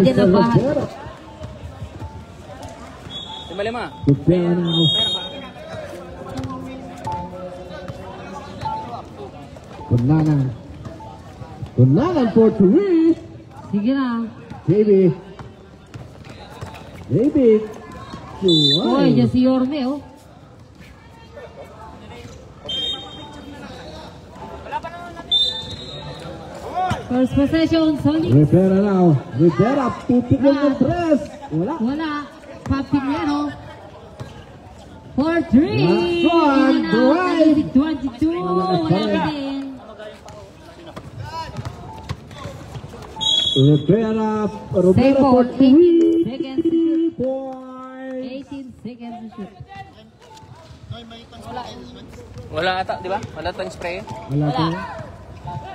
dyan ang bahay. Lima-lima. Rivera now. Kunanan for 3. Sige na. JB. Uy, dyan si Yorme, oh. First possession, Sonic. Rivera now. Rivera, pupukul ng press. Wala. Papinero. For 3. Last one, drive. 22. Wala din. Rivera for 3. 18 seconds to shoot. Wala ata, di ba? Wala tayong spray. Wala.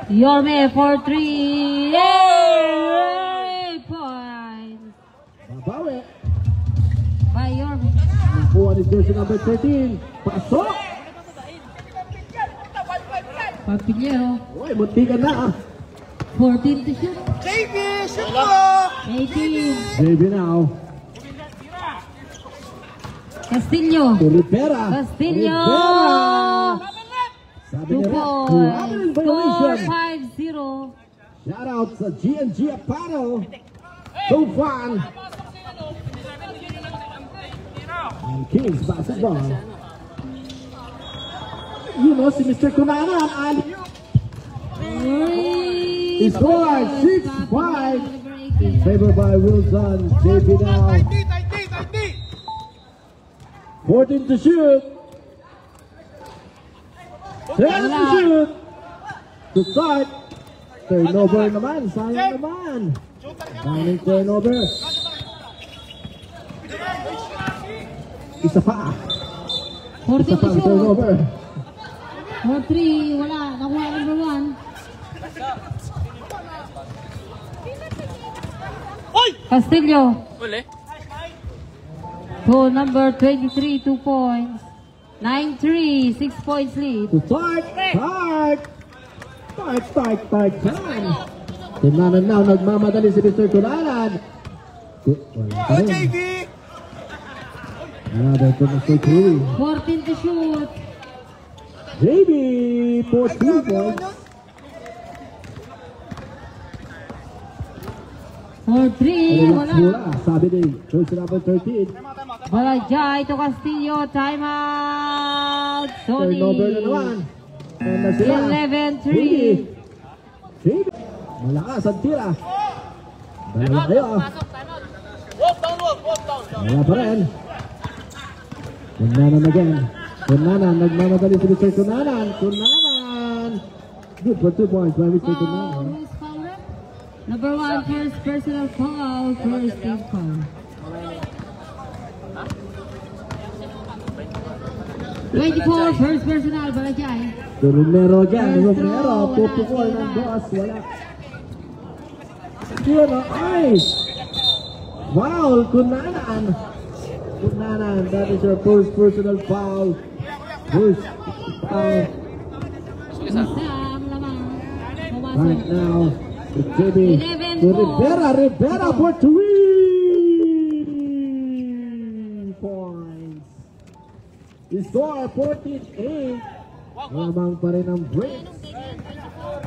Yorme for 3. Yay! Points. Babawi. By Yorme. Nakuha ni jersey number 13. Pasok! Papinero. Uy, muntikan na 14 to shoot. JB, shoot mo! 18. JB now. Castillo. Rivera. Castillo. Sabi 2 niya, points. Score 5-0. Shout out sa G&G Aparo. Tufan. And Kings basketball. You know si Mr. Kunanan. He scored 6-5 in favor by Wilson. JB now. 14 to shoot. 10 to shoot. To start. Turnover naman. Sayang naman. Sayang turnover. Isa pa. 14 Isa to pa shoot. turnover. 4-3. Wala. Nakuha number 1. Castillo. Uli. To number 23, 2 points. 9-3, 6 points lead. To start. Start. Kunanan now. Nagmamadali si Mr. Kunanan. Wala pa rin. JB! Another to Mr. Curry. 14 to shoot. JB 14 points. 4-3. Wala. Sabi ni jersey number 13. Balajay to Castillo. Timeout. Sony. Turnover na naman. And na sila. 11-3. JB. Malakas ang tira. Dalawa kayo. Wala pa rin. Kunanan again. Kunanan. Nagmamadali si Mr. Kunanan. Good for 2 points by Mr. Kunanan. Who's foul rep? Number 1, first personal foul. First team foul. 24, first personal. Balajay. Romero dyan. Romero. Pupukol ng boss. Wala. Yun, ay! Foul! Kunanan! That is your first personal foul. First foul. Isang lamang. Right now, to JB. 11 To Rivera for 3 points. The score 14-8. Lamang pa rin ang break.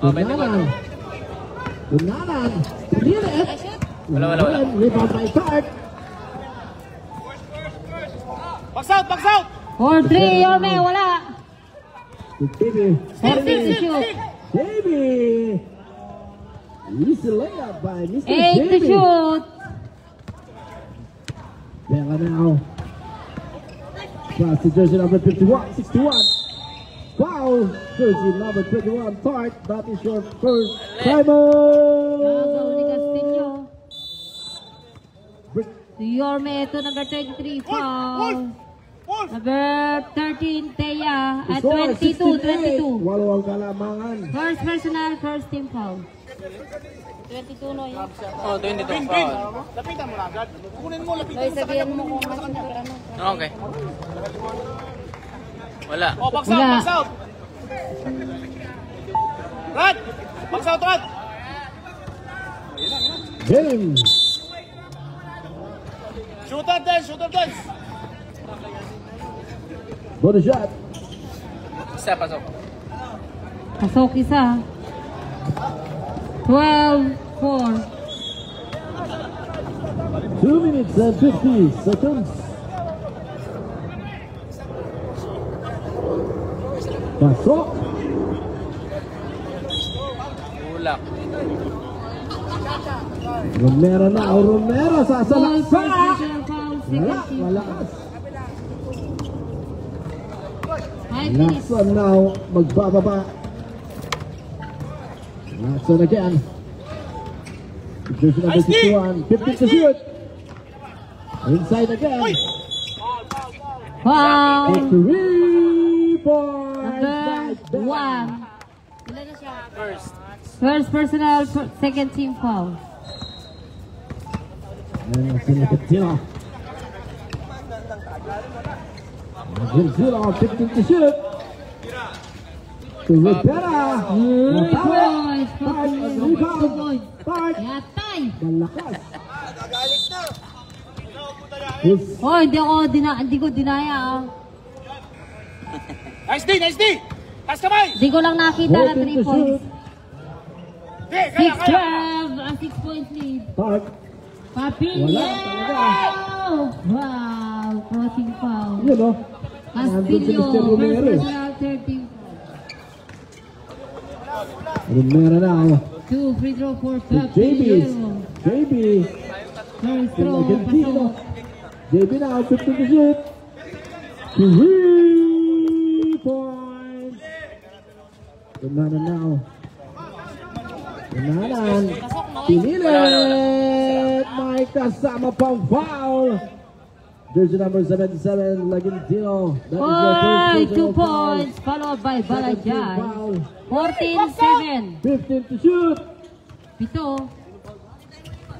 Kunanan. Wala. Rebound by Tart. Box out! 4-3, Yorme, wala. To JB. 6 to shoot. JB. Easy layup by Mr. 8 to JB. shoot. Bella now. Pass to jersey number 61. Foul. Jersey number 21. Tart. That is your first timer. Nagaw ni Castillo. To Yorme, ito number 23, foul. Number 13, Teya, at 22. Walo ang kalamangan. First personal, first team foul. 22 no yun. Oh, 22 foul. Lapitan mo na agad. Kunin mo, lapitan Noy, mo sa sabihan kanya. mo kung masin ko ano. Okay. Wala. Oh, box Wala. out! Rad! Box out, Rad! Game. Shooter dance, shooter dance. Bonus shot. Isa, pasok. Pasok isa. 12-4. 2 minutes and 50 seconds. Pasok. Tulak. Romero na. Romero All sasalaksak. personal foul, Wala. second team. Malakas. 5 minutes. Lakson now. Magbababa. Lakson again. Position number 61. 50 to shoot. Inside again. Foul. 3 points. Number 1. First. First personal, second team foul. And Sinakatino. Zero, 15 to shoot. To Rivera. 3 points. Park, 2 rebound. points. Park. Yatay. Malakas. His Oh, hindi ko dinaya. Nice D, nice D. Taas kamay. Hindi ko lang nakita na 3 14 to points. shoot. Di, kaya, kaya. 6-12. 6 points lead. Park. Papilio! Wala Wow! Crossing foul. Yun o. Castillo, Mr. Romero. first personal, 13. Romero now. 2 free throw for To JB. Papilio. JB. First To throw, Argentino. pasok. JB now, 15 to shoot. 3 points. Romero now. Romero. Pinilit. May kasama pang foul. Jersey number 77, Lagintino. That is their Oy, first 2 personal foul. points, followed by Second team Balajay. foul. 14-7. 15 to shoot. Pito.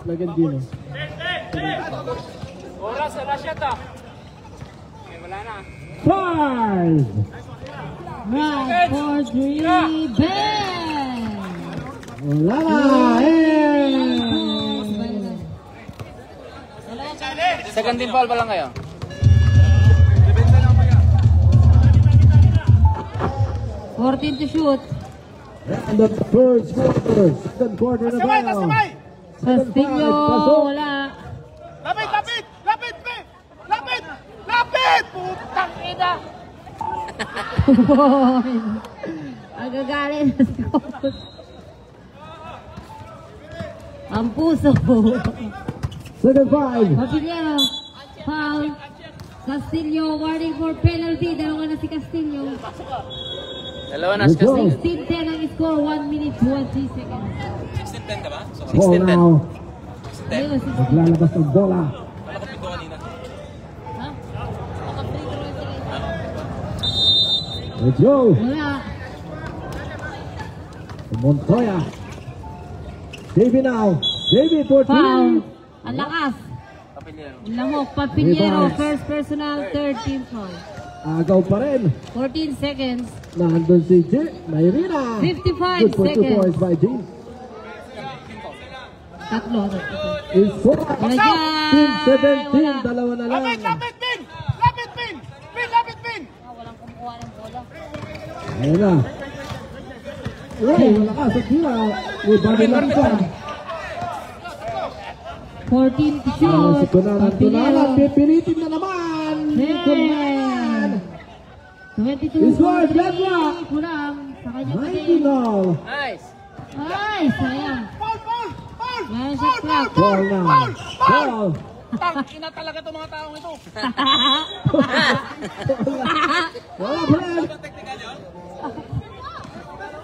Lagintino. Oras, alas yata. Okay, wala na. 5. Right for 3. Bang! Wala na. Eh. Second team foul pa lang kayo. Fourteen to shoot. And the first quarter. Second quarter na Taas kamay, taas tayo. kamay. Castillo, Pasok. wala. Lapit, lapit, lapit, pe. Lapit, lapit. Putang ina. Agagalit na si coach. Ang puso. Second 5. Papiliero. Foul. Castillo, warning for penalty. Dalawa na si Castillo. Dalawa na Let's go. Castillo. 16-10 ang score. 1 minute 20 seconds. 16-10 ka ba? So, Ball 16-10. now. Ayun, 16. Maglalabas ng bola. Wala ko pinto kanina. Ha? Naka-free throw sila. Let's go. Wala. Montoya. JB now. JB for 3. Foul. Ang lakas. Kapilero. Lamok. Papiliero. Rebound. First personal. 13 foul. Agaw pa rin. 14 seconds. Nandun si J. Mayrina. 55 Good for 2 seconds. points by J. Tatlo. Is 4. Wala dyan. Team 17. Wala. Dalawa na lang. Lapit, lapit, pin. Lapit, pin. Pin, lapit, pin. Walang kumukuha ng bola. Ayun na. Ray, malakas at tira. May body lang siya. 14 to Si shoot. Kunanan, Papiliero. pipilitin na naman. Kunanan. 22 Score, for Bedra. 3. Kulang. Sa kanya pa 90 din. now. Nice! Ay, sayang. Foul, foul, foul. Meron siya clock. Ball now. Ball. Tang ina talaga itong mga taong ito. Wala pa rin.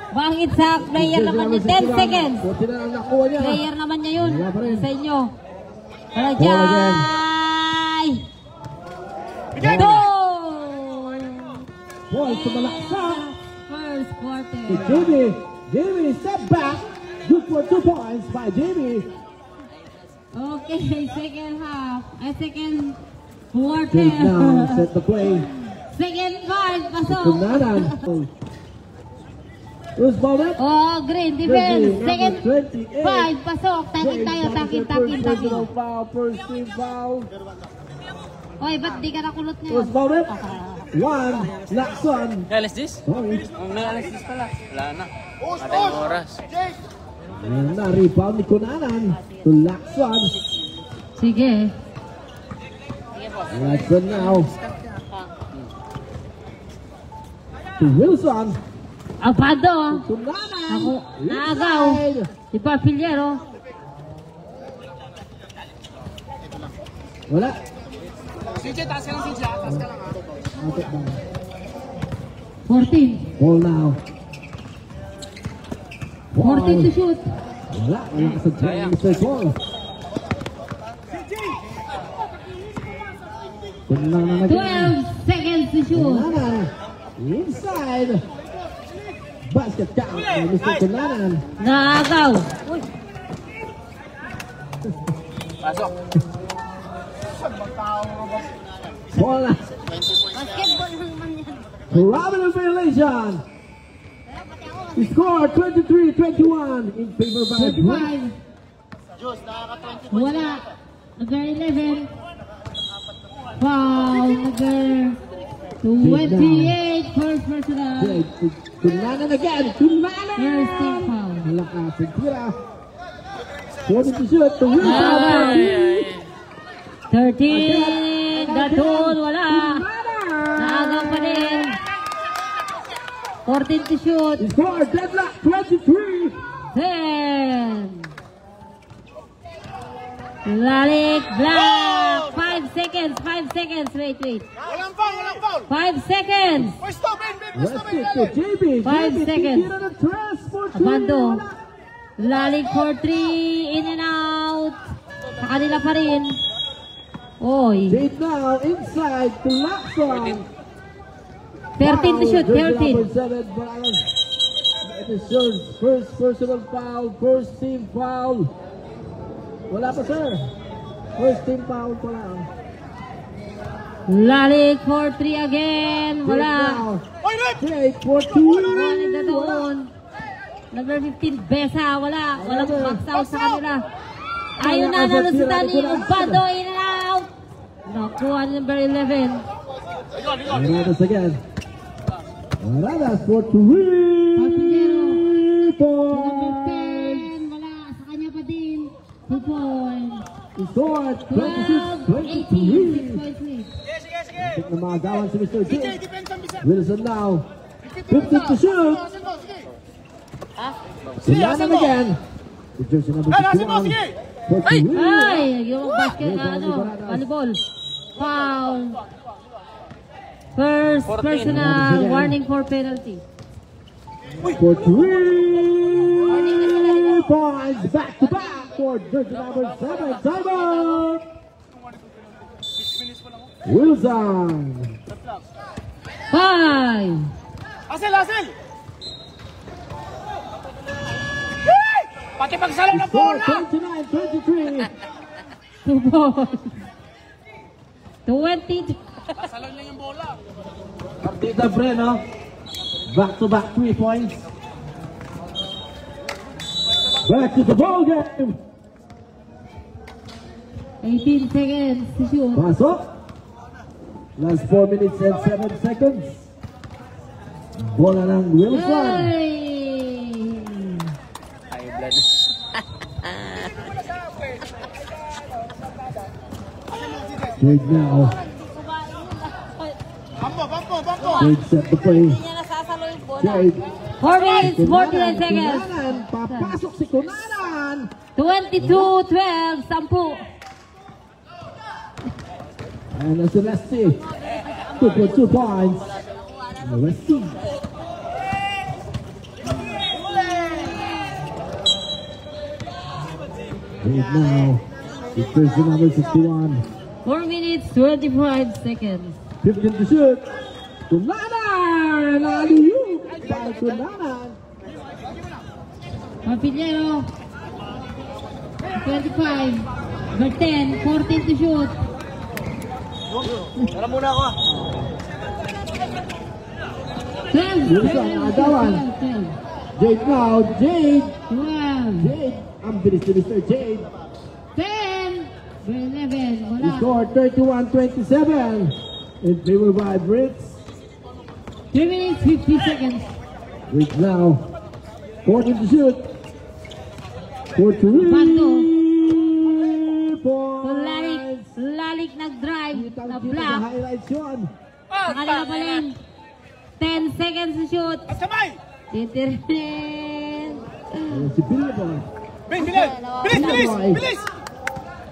Bangit sa player naman niya. 10 seconds. Buti na lang nakuha niya. Player naman niya yun. Wala pa rin. Sa inyo. Wala Ball again. dyan. Bigay, Go! Ball sumalaksak. First Si quarter. Jimmy. Jimmy step back. Good for 2 points by Jimmy. Okay, second half. Second Take now. quarter. Set the play. Second 5. Pasok. Kunanan. Who's moment? Oh, green defense. Second 28. 5. Pasok. Takin tayo. Takin, takin, takin. Personal foul. First team foul. Oy, ba't di ka nakulot ngayon? First foul rep. One. Lacson. Alis this? Sorry. Ang alis this pala. Wala na. Matay yung oras. Ayan na, rebound ni Kunanan to Lacson. Sige. Lacson now. To Wilson. Alfado. Kunanan. Ako, naagaw. Inside. Si Papiliero. Wala. CJ, taas ka lang, CJ. Taas ka lang, Out of bounds. 14. Ball now. 14 to shoot. Wala. Wala ka sa try ni Mr. Paul. Kunanan na 12 seconds to shoot. Kunanan. Inside. Basket count by Mr. Kunanan. Naagaw. Pasok. Bola. Basketball naman yan. Prominent violation. He scored 23-21 in favor by 35. Wala. Number 11. Foul. Number 28. First personal. Kunanan again. Kunanan. First team foul. Malakas ang tira. 40 to shoot. To win. Ay, 13. Daton. Wala. Naagaw pa din. 14 to shoot. He scored deadlock 23. 10. Lalik. Black. 5 seconds. 5 seconds. Wait. Walang foul, walang foul. 5 seconds. Pwesto, Ben, Let's get to JB. 5 JB seconds. tira ng tres for three. Abando. Wala. Lalik for 3. In and out. Sa kanila pa rin. Oy. Jade now inside to Lacson. 13 to shoot. Jersey 13. number 7, Morales. It is your first personal foul, first team foul. Wala pa, sir. First team foul pa lang. Lalik for 3 again. Jade Wala. now. Oy, Red! Jade for 2. Wala na doon. Number 15, Besa. Wala. Walang box out sa kanila. Ayun na nalusutan ni Ubando. In and out. Nakuha ni number 11. Morales again. Morales for 3 Papilero. Number points. 10. Wala. Sa kanya pa din. 2 points. He scored 12, 18. 6 26-23. points lead. Ito na mga gawan si Mr. CJ, Jade. defense ang bisa. Wilson now. 50 to shoot. Asin mo, sige. Kunanan again. The jersey number Asin mo, 61. sige. For Ay! 3. Yung basket volleyball. Foul. First 14. personal. Warning for penalty. For 3 points. Back to back for jersey number 7. Simon. Wilson. 5. Asil, Asil! Hey! Pati pagsalaw ng For bola! 29-23. 2 points. 20. Pasalaw lang yung bola. Partida pre, no? Back to back 3 points. Back to the ball game. 18 seconds to shoot. Pasok. Last 4 minutes and 7 seconds. Bola ng Wilson. Ay! High blood. Jade now. Bampo! Jade set the play. Jade. 4 minutes, 49 seconds. Kunanan. Papasok si Kunanan. 22-12. 10. And that's the Lesty. 2.2 points. Lesty. Jade now. It's jersey number 61. 4 minutes, 25 seconds. 15 to shoot. Kunanan! Alley-oop by Kunanan. Papilero. 25. Number 10. 14 to shoot. Tara muna ako. 12. Wilson, agawan. 12. Jade now. Jade. 12. Jade. Ang bilis ni Mr. Jade. 10. 11, The wala. score 31-27 in favor by Brits. 3 minutes, 50 seconds. Brits now 14 to shoot. For 3 points. Lalik nag-drive, Kitang-kita sa na-block. highlights yun. Sa kanila pa rin. 10 seconds to shoot. Sabay! Titirin. Ayan si Billboard. Bilis! Bilis! Bilis! Bilis!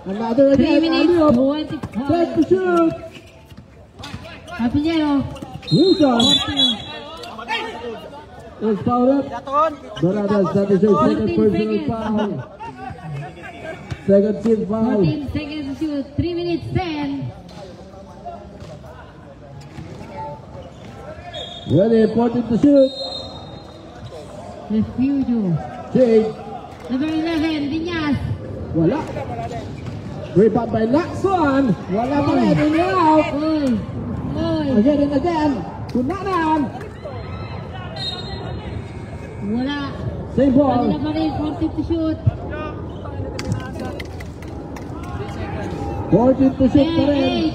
Another 3 again. minutes, Alley-oop. 25. Set to shoot. Kapinero. Wilson. Is fouled up. Doradas, that is her second 14 personal seconds. foul. Second team foul. 14 seconds to shoot. 3 minutes, 10. Ready, 14 to shoot. Refugio. Jade. Number 11, Viñas. Wala. Rebound by Laxon. Wala pa rin. In and out. Oy. Oy. Again and again. Tunanan. Wala. Same ball. Kanila pa rin. 40 to shoot. 14 to shoot pa rin.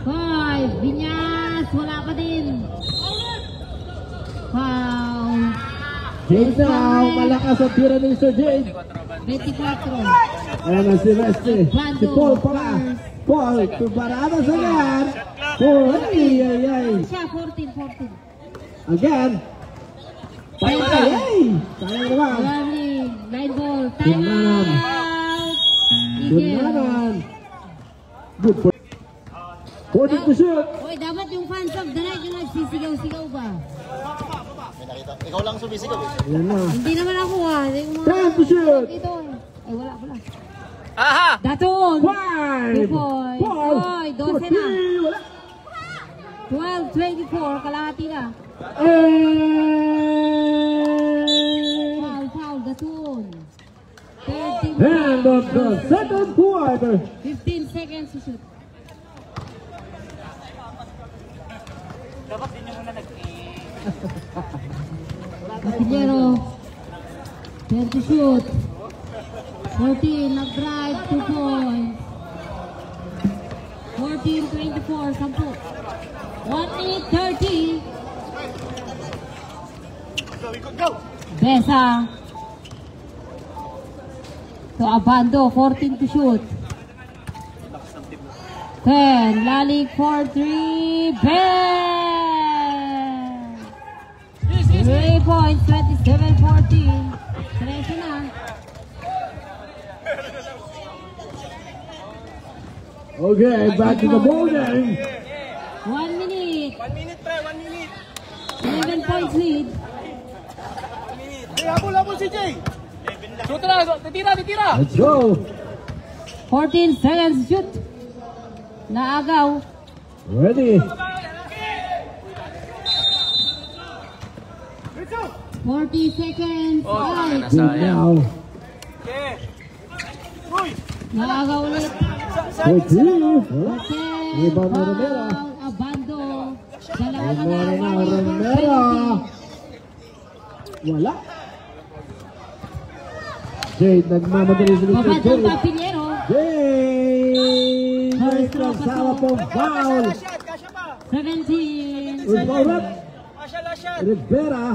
8. 5. Viñas. Wala pa din. Foul. Jade now. Malakas ang tira ni Sir Jade. 24. Ayan na si Resty. Si Paul pala. Paul, tubaradas again. Paul, ay, ay, ay. Siya, 14. Again. Ay, ay, ay. Sayang naman. Lovely. 9 ball. Time Tunanan. out. Eagle. Tunanan. Good for 14 to shoot. Oy, dapat yung fans of the night yung nagsisigaw-sigaw ba? Ikaw lang sumisigaw. Ayan na. Hindi naman ako Yung mga 10 to shoot. dito. Ay, wala pala. Aha! Daton! 5. Boy. Paul. Oy, 12 na. Wala. 12-24, kalahati na. And Foul, Daton. 13. of the second quarter. 15 seconds to shoot. Kapinero. 10 to shoot. 14, nag-drive, 2 points. 14-24, 10. 1 minute 30. Besa. To Abando, 14 to shoot. 10, Lalik for 3, Ben! 3 points, 27-14. 13 na. Okay, back to the ball game. 1 minute. 1 minute, pre. 1 minute. 11 points lead. Habol si Jay. Shoot na. Titira. Let's go. 14 seconds shoot. Naagaw. Ready. 40 seconds. Oh, Ay, na Good sayang. now. naagaw ulit. For 3. Wala. Okay. Rebound na Romero. Abando. Dalawa na Romero na, na. Romero. Wala. Jade, nagmamadali si Mr. Babad ng Jade. Papinero. Jade! May kasama pong foul. 17. With foul up. Rivera.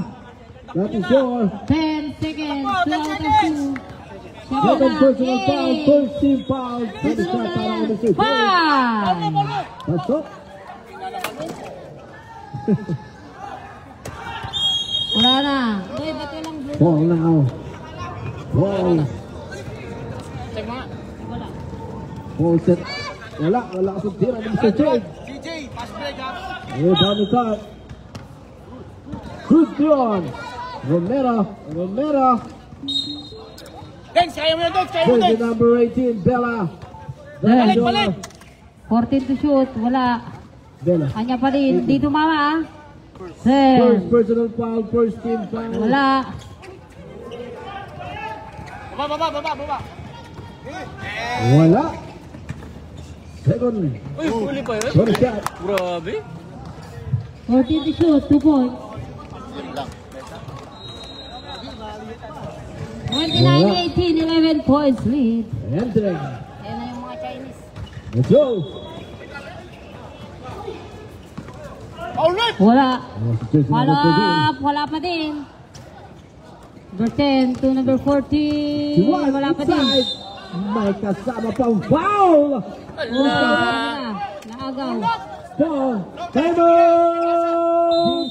That is your 10 seconds. 2 out of 2. second personal foul. First team foul. Pwede siya para kay Mr. Jade. Five. Pasok. Wala na. Doy, ba't walang blue? Ball now. Ball. Check mo nga. Wala. Ball set. Wala sa tira ni Mr. Jade. CJ, pass break ha. Rebound the top. Good run. Romero. Dengs, kaya mo yun, Dengs. Kaya mo, Jersey Dengs. number 18, Bella. Balik, balik. 14 to shoot. Wala. Bella. Kanya pa rin. Di tumama ah. First Sir. personal foul, first team foul. Wala. Baba. Wala. Second. Uy, huli pa yun. First shot. Grabe. 14 to shoot. 2 points. 1 29-18, 11 points lead. Entering. Ayan na yung mga Chinese. Let's go. Alright! Wala. Jersey Follow number 13. up. Wala pa din. Number 10 to number 14. One Wala pa din. inside. May kasama pang foul. Naagaw. Foul. Timer.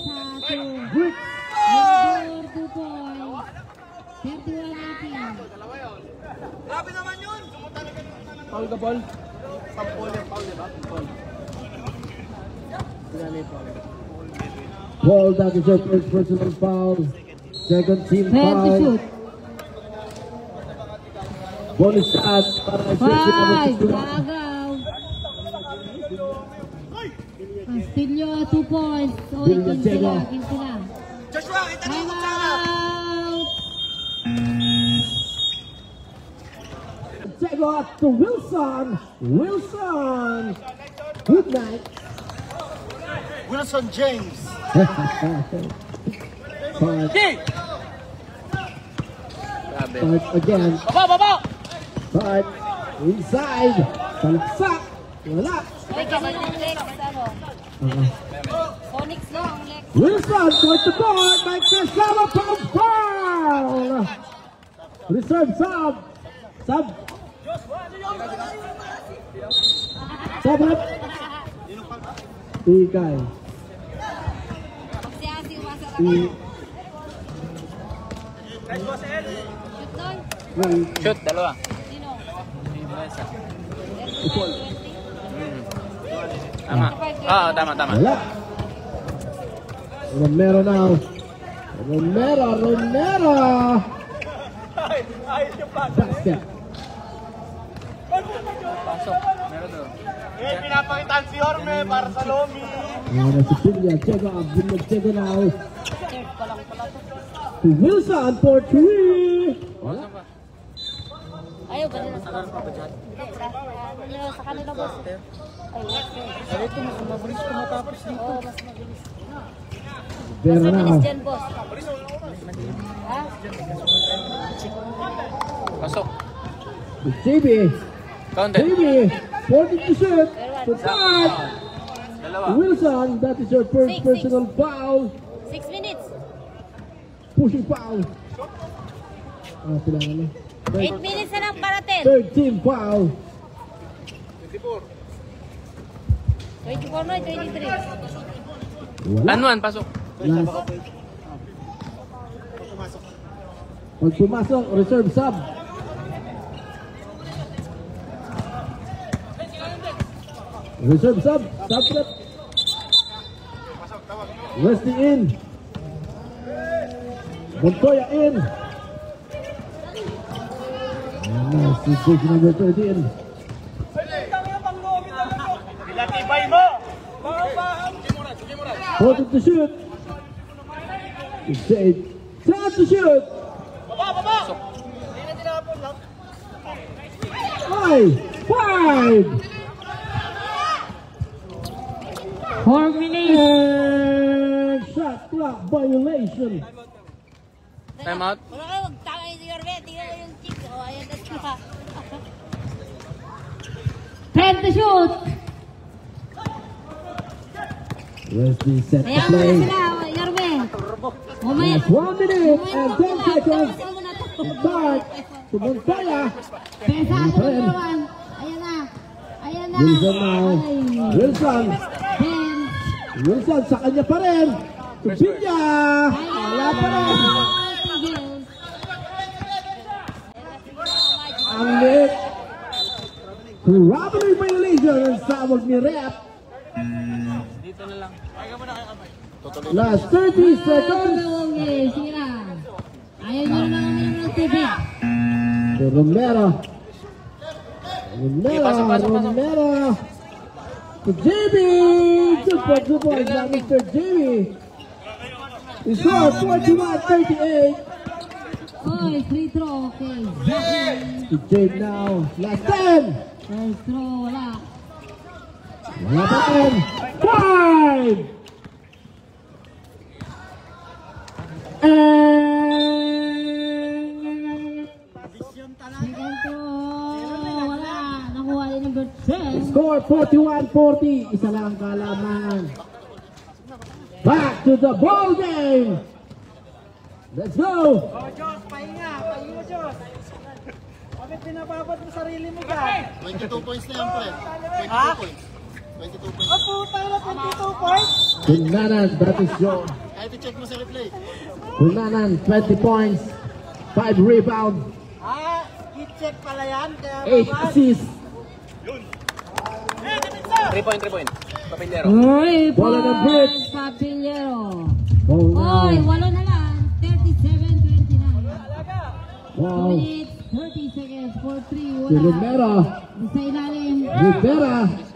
Sa to. Brick. Number 2 points. 31-18. Grabe naman yun! Paul ka, Paul. Paul, that is your first personal foul. Second team 10 to foul. shoot. Bonus shot para Jersey number 5. 16. Naagaw. Castillo, 2 points. O, Bilya 15 Chega. na. 15 na. Joshua, kita mo Time kung saan! out. Tego to Wilson. Wilson. Good night. Wilson James. Part Grabe. again. Baba! Part inside. Talaksak. Wala. Ay, kanina ang Lex, ano? Sonics no, ang Lex. Wilson towards the board. May kasama pang foul. Reserve sub. Sub. Sub up. Ikay. Magsiyasi, umasa ka. I- Shoot nun. wait. Shoot, dalawa. Sino? Tama. Tama. Wala. Romero now. Romero. Basket. Pasok. Meron doon. Pinapakitaan si Jorme para sa Lomi. Ayan na si Bilya Chega. Bilya Chega now. Third pa lang pala to. To Wilson for 3. Wala. Ayaw, ganun na sa kanila. Sa kanila, boss. Ay, Lex. Ito, mas mabilis tumatapos dito. Oo, mas mabilis. Pero Mas now. mabilis dyan, boss. Ha? Pasok. To JB. Counted. JB. 40 to shoot. To Pat. Dalawa. Wilson. That is your first Six. personal foul. 6 minutes. Pushing foul. Sila na. 8 minutes na lang para 10. Third team foul. 24 na, 23. Wala. Anuan, pasok. Last. Pag pumasok, reserve sub. Reserve sub. Sub flip. Westy in. Montoya in. Ayan na, si Jake number 13. Pinatibay mo! 40 to shoot. Jake. 10 to shoot. Baba! Hindi na tinapon lang. 5. 4 minutes. And shot clock violation. Time out. Wala kayo, magtangay si Yorme. Tingnan mo yung chick. O, ayan na sila. 10 to shoot. Westy set to Kaya mo na play. sila, Yorme. Mamaya. Last 1 minute and 10 seconds. Tapusin mo na to. Start to Montoya. Pesa ako ng naman. Ayan na. Ayan na. Wilson now. Ay. Wilson. 10. Wilson sa kanya pa rin. To Bilya. Wala pa rin. Ang lit. Robbery violation ang sawag ni Rep. Dito na lang. Last 30 seconds. Sira. Ayaw nyo na uminom ng TV. To Romero. Romero. To JB. Good point by Mr. JB. He scored 41-38. Oy, free throw. Okay. To Jade now. Last 10. First throw, wala. Wala pa rin. 5. And number 10. Score 41-40. Isa lang kalamangan. Back to the ball game. Let's go. Oh, Diyos, pahinga, Diyos. Bakit pinababad mo sarili mo dyan? 22 points na yan, pre. 22 Ha? points. 22 points. Oh, puta na, 22 points. Kunanan, that is your Kahit i-check mo sa replay. Kunanan, 20 points, 5 rebound, Ah, hit-check pala yan. Kaya 8 babad. assists. 3 point, 3 point. Papindero. 3 Bola ng Brits. points, Papillero. Ball Oy, now. 8 na lang. 37-29. Wow. 2 minutes, 30 seconds for 3. Si Wala. Romero. Sa ilalim.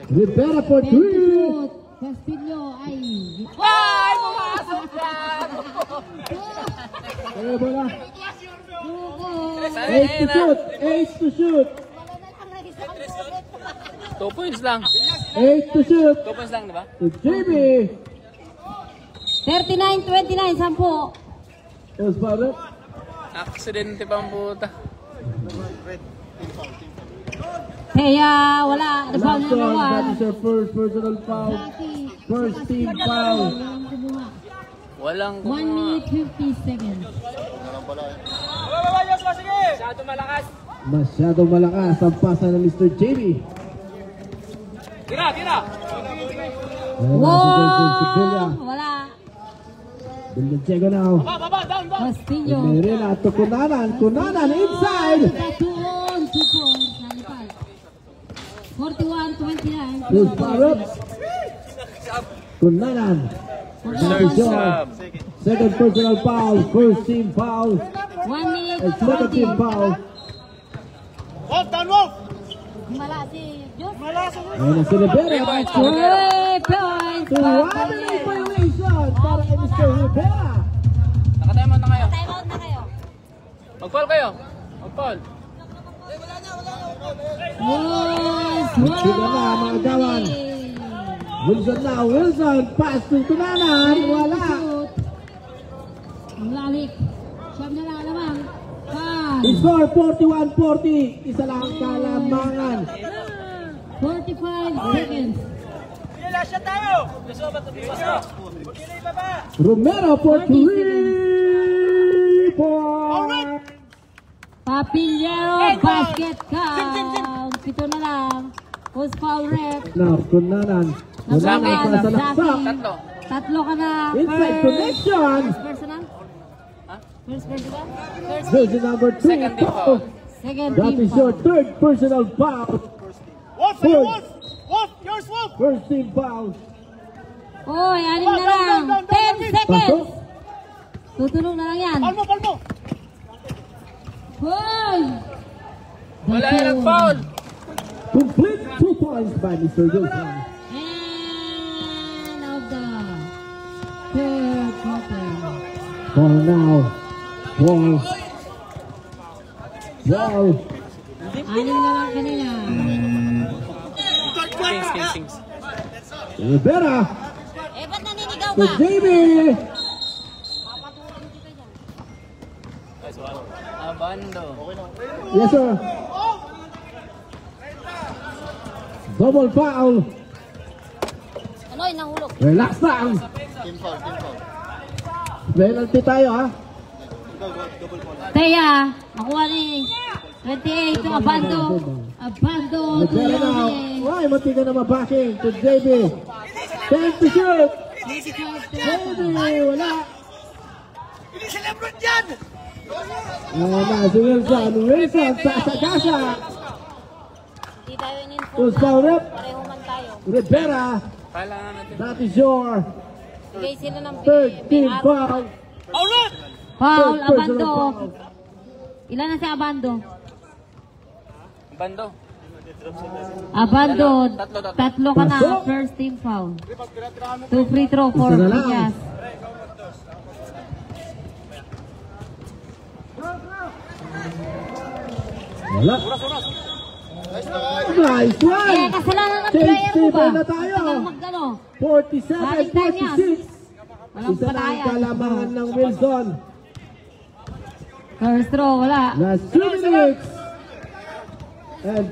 Rivera for 3. Shoot. Castillo ay... Ay! Pumasok yan! Ano bola? Dugo. 8 to shoot. 8 to shoot. 2 points lang. 8 to shoot. 2 points lang, di ba? To Jimmy. 39-29, 10. Yes, Father. Aksidente pa ang puta. Kaya wala. Rebound Last number one. That 1. is your first personal foul. First team foul. Walang 1 kumuha. minute 50 seconds. Masyadong malakas ang pasa ng Mr. Jamie. Tira, tira! Wow! Wala. Bilyachego now. Castillo. Merena to Kunanan. Kunanan inside. Batuon. 2 points. Nalipad. 41-29. Two Farooq. Kunanan. Third sub. Second personal foul. First team foul. 1 minute And second team 40. foul. Wolf, down Wolf! Mala si Jus. Ayun na si Rivera. 3 points. To one minute violation para kay Mr. Rivera. Nakatimeout na kayo. Time out na kayo. Mag-fall kayo. Mag-fall. Yes. Tiga na, mga gawan. Wilson now. Wilson. Pass to Kunanan. Wala. Ang lalik. Siyam na lang lamang. Score 41-40. Isa lang kalamangan. 45 seconds. Lasya tayo. Romero for 40 seconds. 3 points. Papillero basket count. 7 na lang. Post foul rep. Now, Kunanan. Zaki. Kunanan sa salaksak. Tatlo. Tatlo ka na. Inside connection. First personal? First personal? First Jersey number 2. Second team foul. Second That team is your foul. third personal foul. Wolf, sa'yo, Wolf! Wolf, yours, Wolf! First team foul. Oy, 6 na lang. 10 seconds. Tutulong na lang yan. Palmo, palmo! Hoy! Wala na nag-foul. Complete 2 points by Mr. Wilson. End of the third quarter. Ball now. Ball. Ball. 6 na lang kanila. Kings. Rivera. Eh, ba't naninigaw To Jamie. Abando. Yes, sir. Double foul. Anoy, nahulog. Relax lang. Team foul, team foul. Penalty tayo, ha? Teya, nakuha ni 28 to Abando. Abando to Rivera now. Yone. Ay, mati ka na mabaking. To Jamie. 10 to shoot. 25 to Jamie, wala. Hindi si Lebron dyan! Ayan na, si Wilson. Wilson, sa-gasa. Hindi tayo in-inform Who's foul rep? Pareho man tayo. Rivera. Kailangan natin. That is your Bigay sila ng third team foul. Paulit! Foul, Third personal Abando. foul. Ilan na si Abando? Bando. Abando, Tatlo. tatlo ka na. Pasok. First team foul. 2 free throw for Isa na lang. Piñas. Wala. Nice Eh, one. kasalanan ng Change player mo ba? table na tayo. Tagal magano. 47-46. Walang Isa na ang patayan. kalamangan ng Wilson. First throw, wala. Last 2 minutes. And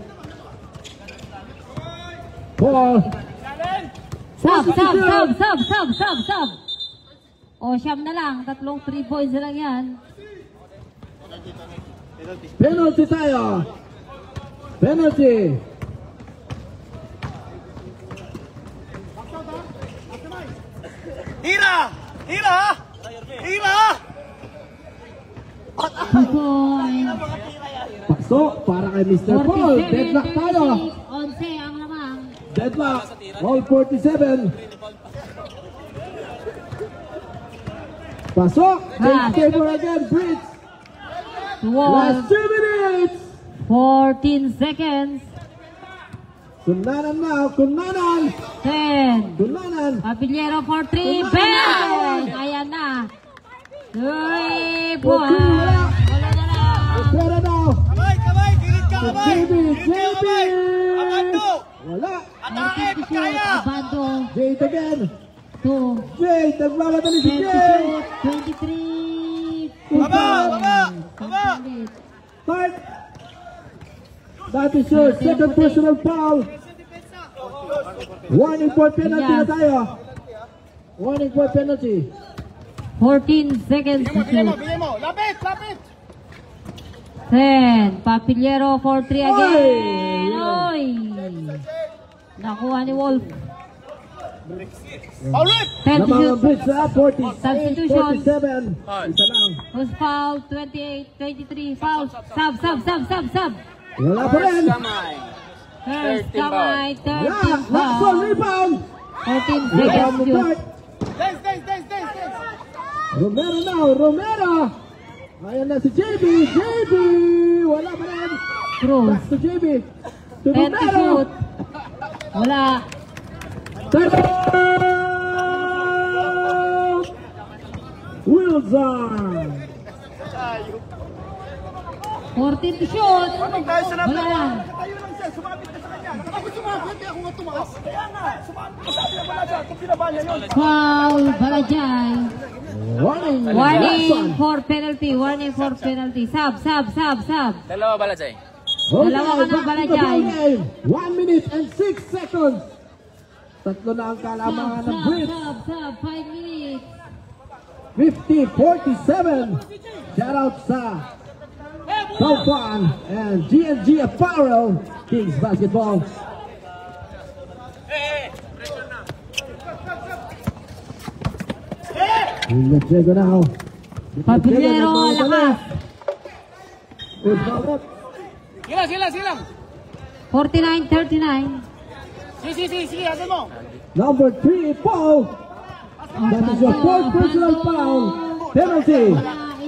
Ball. Sub. O, siyam na lang. Tatlong 3 points na lang yan. Penalty tayo. Penalty. Hira! Hira! Hira! 2 points. Pakso para kay Mr. Paul. 47, Deadlock tayo. 11 ang lamang. Deadlock. All 47. Pasok. Change table again. Bridge. Last 2 minutes. 14 seconds. Kunanan now. Kunanan. 10. Kunanan. Pabillero for 3. Bang! Ayan na. 3 points. Wala na lang. Pera now. Kamay, kamay! Kilit ka, kamay! JB. Kamay! Abando! Wala. Atake! Kaya! Abando. Jade again. 2. Jade. Nagmamadali si 20 Jade. shoot. 23. Baba! Baba! Baba! Start. That is your second personal foul. Warning for penalty na tayo. Warning for penalty. 14 seconds to Bigyan mo, shoot. bigyan mo! Lapit! Lapit! 10. Papiliero for 3 again. Oy! Oy! Nakuha ni Wolf. Paulit! 10 to Lamang ang shoot. bridge sa 48, Substitution. 47. Isa lang. Who's foul? 28, 23. Foul. Sub. Wala pa rin. First kamay. First 13 kamay. Yeah, 13 last one, foul. rebound. 14 Rebound seconds mo shoot. part. Dance! Romero now, Romero. Ayan na si JB. JB. Wala pa rin. Cruz. Back to JB. To 10 to Romero. shoot. Wala. Wilson. 14 to shoot. Tayo sa Wala lang. Tayo lang siya, sumabit ka sa kanya. Ako sumabit, ako nga tumaas. Kaya nga, sumabit ka sa akin na siya. Kung pinabahan niya yun. Foul. Balajay. Warning. Warning for penalty. Warning for penalty. Sub. Dalawa bala Jay. Dalawa ka na, back to the Balajay. ball game. 1 minute and 6 seconds. Tatlo na ang kalamangan ng bridge. Sub. 5 minutes. 50-47. Shout out sa Taufan and G&G Apparel Kings Basketball. Let's go now. Papillero, lakas. Good foul up. Silang! 49-39. Sige, agad mo. Number 3, foul. That is your fourth personal foul. Penalty.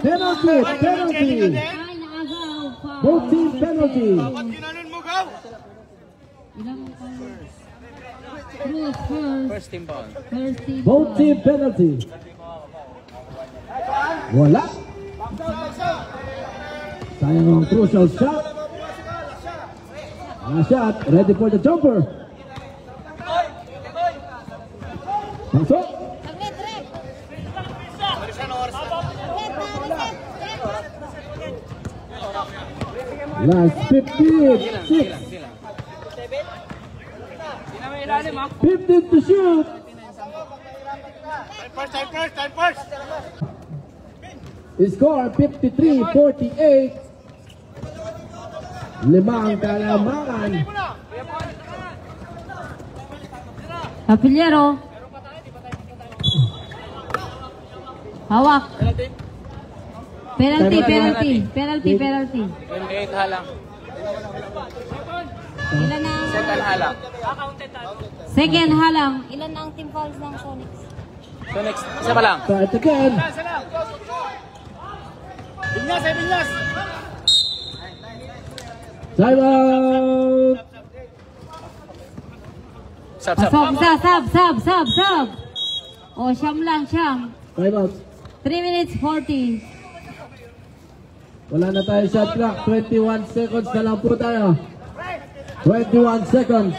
Penalty. Ay, nakagaw. Foul. Both team penalty. Ba't ginanon mo, Gaw? Ilang Cruz first. First team ball. First team. Both team penalty. Wala. Sayang ang crucial shot. Last shot. Ready for the jumper. Pasok. Last 15. 15 to shoot. Time first. Score 53-48. Limang kalamangan. Papillero. Hawak. Penalty. 28 halang. Ilan na? Second halang. Second halang. Ilan na ang team fouls ng Sonics? So next, isa pa lang. Start again. Binyas! Time out. Sub. Pasok. Sub. O, siyam lang. Time out. 3 minutes 40. Wala na tayo shot clock. 21 seconds na lang po tayo. 21 seconds.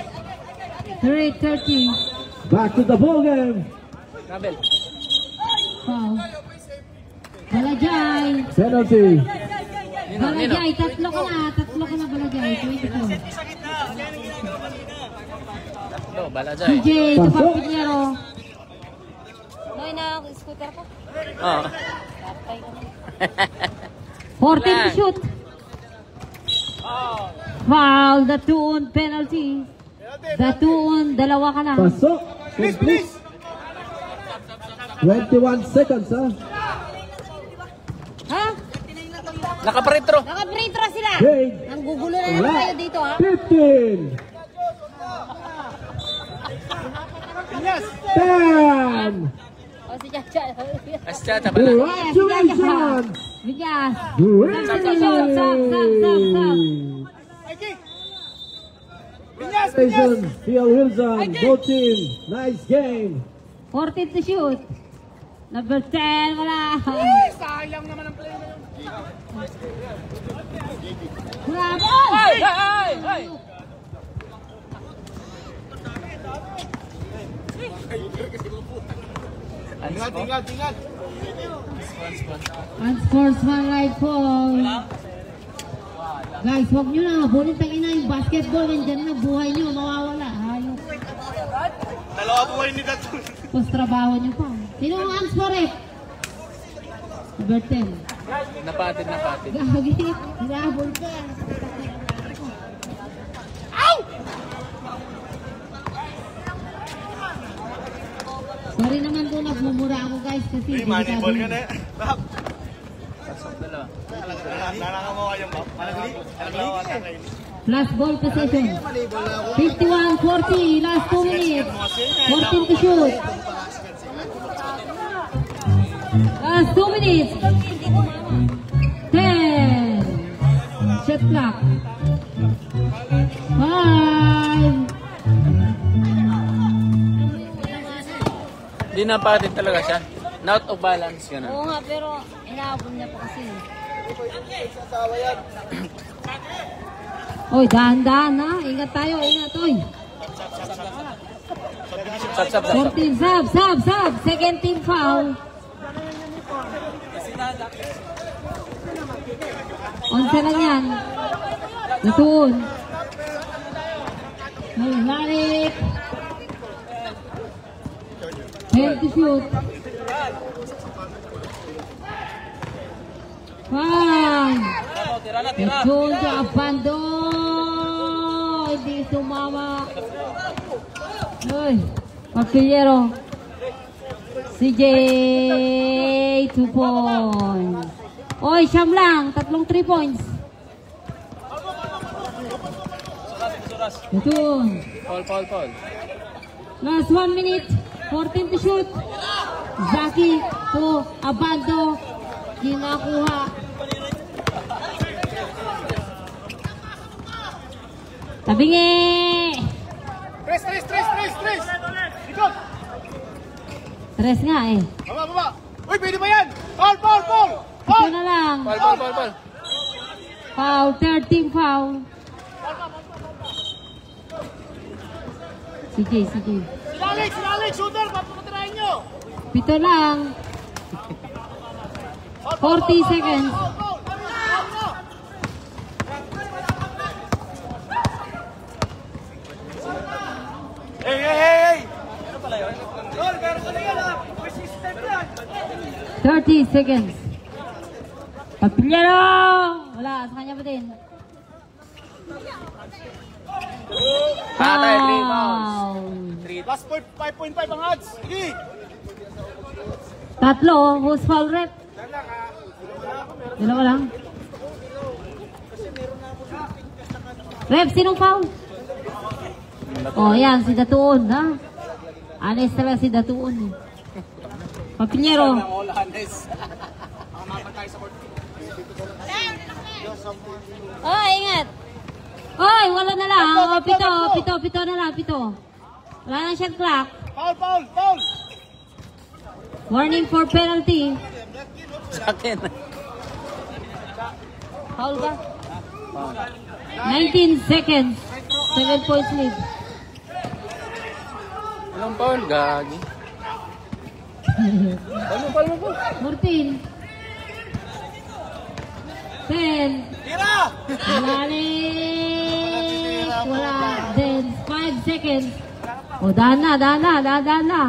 3:30. Back to the ball game. Rabel. Foul. Balajay. Penalty. Balajay, tatlo ka na Balajay. 22. Ito, bala dyan eh. CJ to Papillero. Noy na scooter ko. Oo. Patay ko na. 14 to shoot. Foul, the two-on penalty. The two-on, dalawa ka lang. Pasok. Please, Complete. please. 21 seconds, ha? Ha? Nakaparetro. Naka-free-throw sila. Grade. Ang gugulo na naman tayo dito ha. 15. Yes. 10. O si Chacha. Asya, tabala. Congratulations. Bigas. Great. Sab. Mikey. Binyas, binyas. Congratulations, Phil Wilson. Both team. Nice game. 14 to shoot. Number 10, wala. Sayang naman ang play na yun. Bravo! Ay! Ay! Ay! Tingad, tingad, tingad. Unsportsmanlike foul. Guys, huwag nyo na. Bulit ang ina yung basketball. Nandiyan na buhay nyo. Mawawala. Ayos. Dalawa buhay ni Dato. Tapos trabaho nyo pa. Sino ang unsport? Number 10. Napatid, napatid. Gagi. Hinabol ka. Sorry naman kung nagmumura ako guys kasi Moneyball ka na. Bak. Pasok dalawa. Nalaka mo kayong bak. Malagli. last ball possession. 51-40, last 2 minutes. 14 to shoot. Last 2 minutes. 10. Shot clock. 5. Di napatid talaga siya. Not of balance, gano'n. Oo nga, pero inaabol niya pa kasi. Oy, dahan-dahan ha. Ingat tayo, ingat oy. Sab. 14, sub. Second team foul. Onse lang yan. Natuon. Balik. 10 to shoot. 5. Natuon sa abando. Hindi sumama. Uy, Papillero. CJ 2 points. Oy, siyam lang. 3 points. Natuon. Paul. Last 1 minute. 14 to shoot. Zaki to abando. Kinakuha. Tabingi. Tres. Ikot. Tres nga eh. Baba. Uy, pwede ba yan? Paul. Ito na lang. Paul. Foul. Third team foul. CJ. Si Alex, shooter. Papatirahin nyo. Pito lang. 40 seconds. Paul. Hey. Ano pala yun? Paul, meron ka na yan ha. May system yan. 30 seconds. Papillero! Wala, sa kanya pa din. Patay, 3 Foul. fouls. Last point, 5.5 ang odds. Sige. Tatlo, who's foul rep? Dalawa lang. Rep, sinong foul? Oh, yan, si Datuon, ha? Honest talaga si Datuon. Eh. Papillero. Oh, ingat. Oy, wala na lang. Oh, pito na lang, pito. Wala na shot clock. Paul. Warning for penalty. Sa akin. Foul ba? 19 seconds. 7 points lead. Anong Paul? Gagi. Paul mo. 14. 10. Tira! Balik. Wala. Then 5 seconds. O, dahan na.